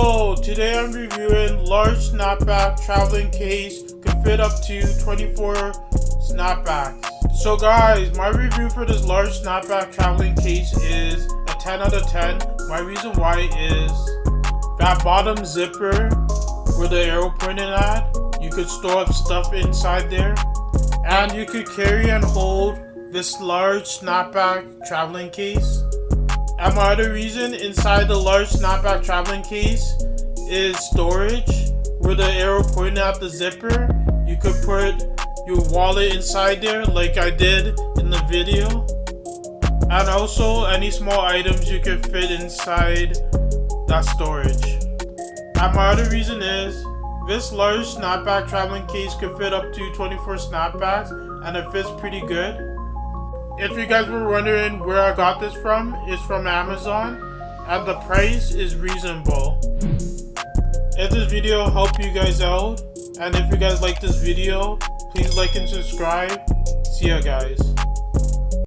So today I'm reviewing large snapback traveling case, could fit up to 24 snapbacks. So guys, my review for this large snapback traveling case is a 10 out of 10. My reason why is that bottom zipper where the arrow pointed at, you could store up stuff inside there, and you could carry and hold this large snapback traveling case. And my other reason inside the large snapback traveling case is storage, where the arrow pointing at the zipper. You could put your wallet inside there like I did in the video. And also any small items you could fit inside that storage. And my other reason is this large snapback traveling case could fit up to 24 snapbacks and it fits pretty good. If you guys were wondering where I got this from, it's from Amazon and the price is reasonable. If this video helped you guys out, and if you guys like this video, please like and subscribe. See ya guys.